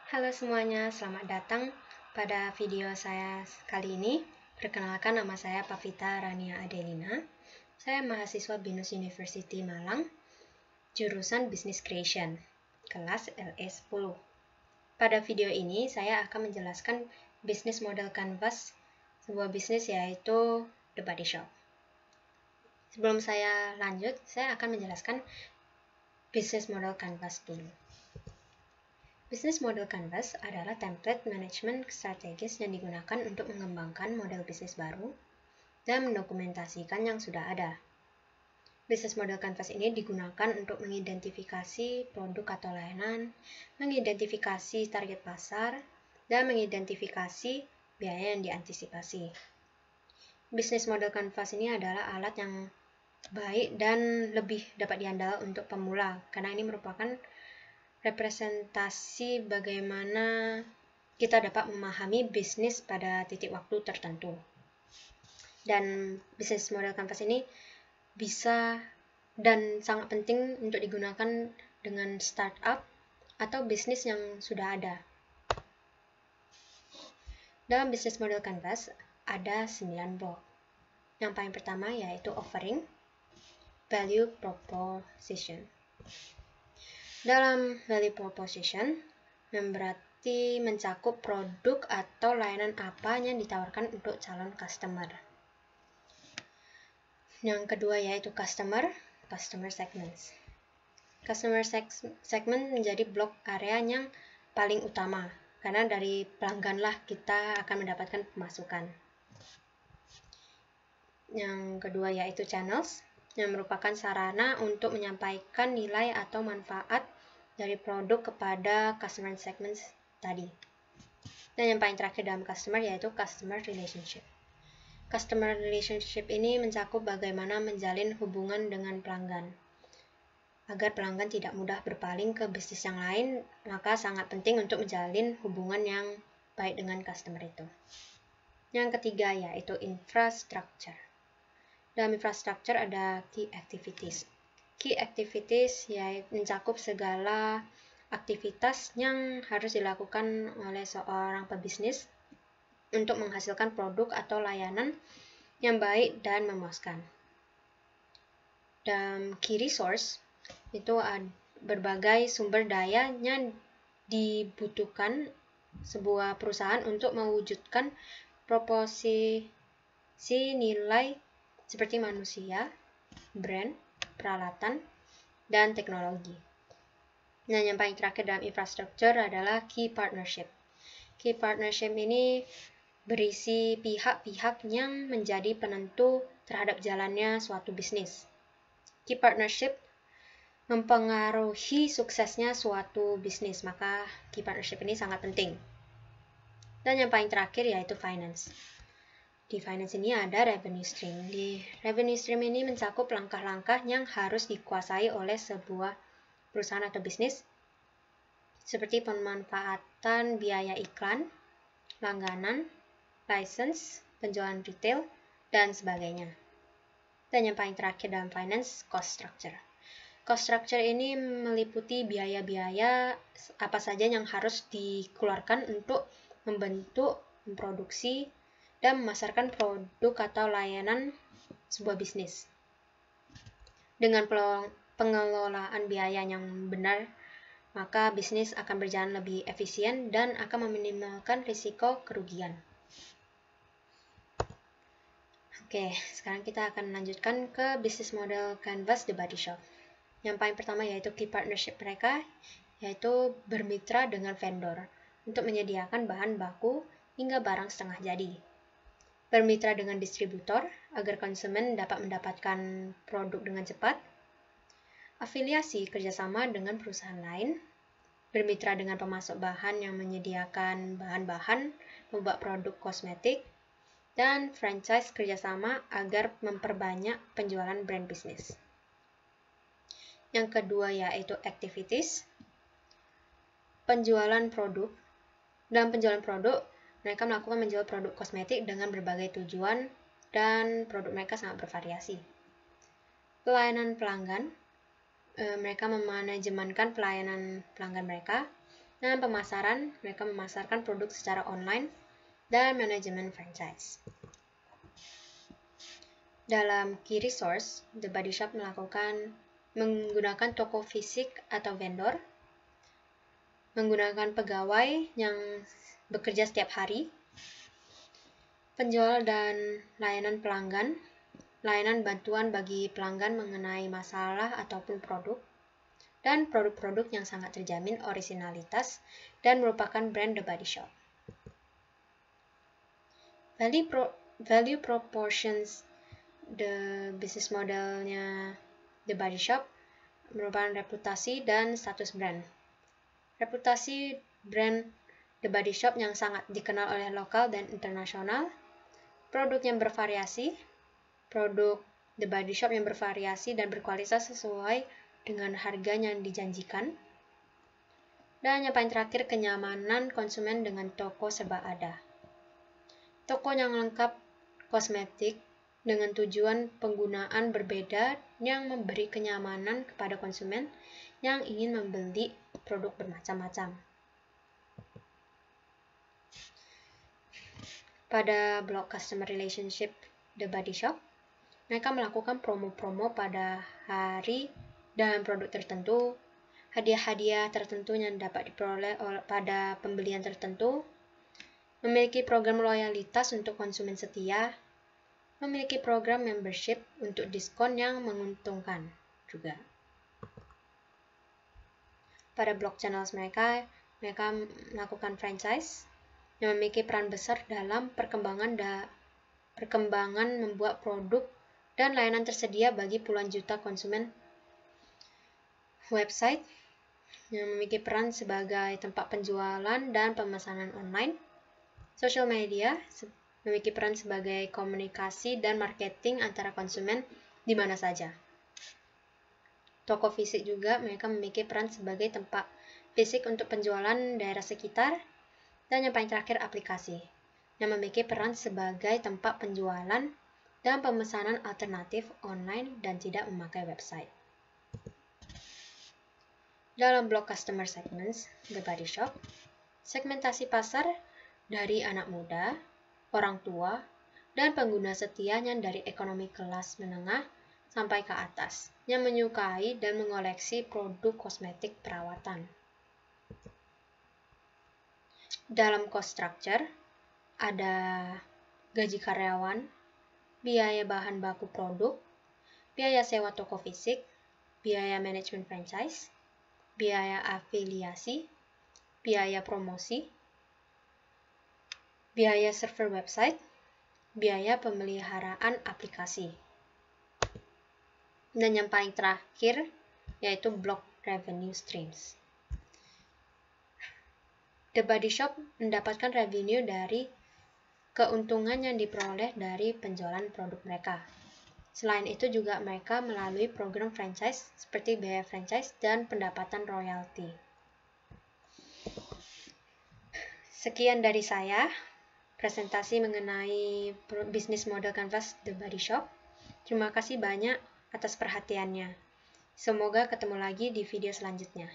Halo semuanya, selamat datang pada video saya kali ini. Perkenalkan, nama saya Pavita Rania Adelina. Saya mahasiswa BINUS University Malang, jurusan Business Creation, kelas LE10. Pada video ini, saya akan menjelaskan bisnis model Canvas, sebuah bisnis yaitu The Body Shop. Sebelum saya lanjut, saya akan menjelaskan bisnis model Canvas dulu. Bisnis model Canvas adalah template manajemen strategis yang digunakan untuk mengembangkan model bisnis baru dan mendokumentasikan yang sudah ada. Bisnis model Canvas ini digunakan untuk mengidentifikasi produk atau layanan, mengidentifikasi target pasar, dan mengidentifikasi biaya yang diantisipasi. Bisnis model Canvas ini adalah alat yang baik dan lebih dapat diandalkan untuk pemula, karena ini merupakan representasi bagaimana kita dapat memahami bisnis pada titik waktu tertentu. Dan bisnis model Canvas ini bisa dan sangat penting untuk digunakan dengan startup atau bisnis yang sudah ada. Dalam bisnis model Canvas ada 9 blok. Yang paling pertama yaitu offering, value proposition. Dalam value proposition, yang berarti mencakup produk atau layanan apa yang ditawarkan untuk calon customer. Yang kedua yaitu customer segments. Customer segment menjadi blok area yang paling utama, karena dari pelangganlah kita akan mendapatkan pemasukan. Yang kedua yaitu channels, yang merupakan sarana untuk menyampaikan nilai atau manfaat dari produk kepada customer segments tadi. Dan yang paling terakhir dalam customer yaitu customer relationship. Customer relationship ini mencakup bagaimana menjalin hubungan dengan pelanggan. Agar pelanggan tidak mudah berpaling ke bisnis yang lain, maka sangat penting untuk menjalin hubungan yang baik dengan customer itu. Yang ketiga yaitu infrastructure. Dalam infrastructure ada key activities. Key activities yaitu mencakup segala aktivitas yang harus dilakukan oleh seorang pebisnis untuk menghasilkan produk atau layanan yang baik dan memuaskan. Dan key resource itu berbagai sumber daya yang dibutuhkan sebuah perusahaan untuk mewujudkan proposisi nilai seperti manusia, brand, peralatan, dan teknologi. Nah, yang paling terakhir dalam infrastruktur adalah key partnership. Key partnership ini berisi pihak-pihak yang menjadi penentu terhadap jalannya suatu bisnis. Key partnership mempengaruhi suksesnya suatu bisnis, maka key partnership ini sangat penting. Dan yang paling terakhir yaitu finance. Di finance ini ada revenue stream. Di revenue stream ini mencakup langkah-langkah yang harus dikuasai oleh sebuah perusahaan atau bisnis, seperti pemanfaatan biaya iklan, langganan, license, penjualan retail, dan sebagainya. Dan yang paling terakhir dalam finance, cost structure. Cost structure ini meliputi biaya-biaya apa saja yang harus dikeluarkan untuk membentuk, memproduksi, dan memasarkan produk atau layanan sebuah bisnis. Dengan pengelolaan biaya yang benar, maka bisnis akan berjalan lebih efisien dan akan meminimalkan risiko kerugian. Oke, sekarang kita akan melanjutkan ke bisnis model Canvas The Body Shop. Yang paling pertama yaitu key partnership mereka, yaitu bermitra dengan vendor untuk menyediakan bahan baku hingga barang setengah jadi. Bermitra dengan distributor agar konsumen dapat mendapatkan produk dengan cepat. Afiliasi kerjasama dengan perusahaan lain. Bermitra dengan pemasok bahan yang menyediakan bahan-bahan membuat produk kosmetik. Dan franchise kerjasama agar memperbanyak penjualan brand bisnis. Yang kedua yaitu activities. Penjualan produk. Dalam penjualan produk, mereka melakukan menjual produk kosmetik dengan berbagai tujuan dan produk mereka sangat bervariasi. Pelayanan pelanggan, mereka memanajemenkan pelayanan pelanggan mereka Dan pemasaran, mereka memasarkan produk secara online dan manajemen franchise. Dalam key resource, The Body Shop menggunakan toko fisik atau vendor, menggunakan pegawai yang bekerja setiap hari, penjual dan layanan pelanggan, layanan bantuan bagi pelanggan mengenai masalah ataupun produk, dan produk-produk yang sangat terjamin orisinalitas dan merupakan brand The Body Shop. Value proportions the business modelnya The Body Shop merupakan reputasi dan status brand. Reputasi brand The Body Shop yang sangat dikenal oleh lokal dan internasional, produk yang bervariasi, produk The Body Shop yang bervariasi dan berkualitas sesuai dengan harganya yang dijanjikan, dan yang paling terakhir kenyamanan konsumen dengan toko serba ada. Toko yang lengkap kosmetik dengan tujuan penggunaan berbeda yang memberi kenyamanan kepada konsumen yang ingin membeli produk bermacam-macam. Pada blog Customer Relationship The Body Shop, mereka melakukan promo-promo pada hari dan produk tertentu, hadiah-hadiah tertentu yang dapat diperoleh pada pembelian tertentu, memiliki program loyalitas untuk konsumen setia, memiliki program membership untuk diskon yang menguntungkan juga. Pada blog channels mereka melakukan franchise yang memiliki peran besar dalam perkembangan membuat produk dan layanan tersedia bagi puluhan juta konsumen. Website yang memiliki peran sebagai tempat penjualan dan pemesanan online. Social media memiliki peran sebagai komunikasi dan marketing antara konsumen di mana saja. Toko fisik juga mereka memiliki peran sebagai tempat fisik untuk penjualan daerah sekitar. Dan yang paling terakhir aplikasi yang memiliki peran sebagai tempat penjualan dan pemesanan alternatif online dan tidak memakai website. Dalam blog Customer Segments The Body Shop, segmentasi pasar dari anak muda, orang tua, dan pengguna setianya dari ekonomi kelas menengah sampai ke atas yang menyukai dan mengoleksi produk kosmetik perawatan. Dalam cost structure, ada gaji karyawan, biaya bahan baku produk, biaya sewa toko fisik, biaya manajemen franchise, biaya afiliasi, biaya promosi, biaya server website, biaya pemeliharaan aplikasi. Dan yang paling terakhir yaitu block revenue streams. The Body Shop mendapatkan revenue dari keuntungan yang diperoleh dari penjualan produk mereka. Selain itu juga mereka melalui program franchise seperti biaya franchise dan pendapatan royalti. Sekian dari saya, presentasi mengenai bisnis model Canvas The Body Shop. Terima kasih banyak atas perhatiannya. Semoga ketemu lagi di video selanjutnya.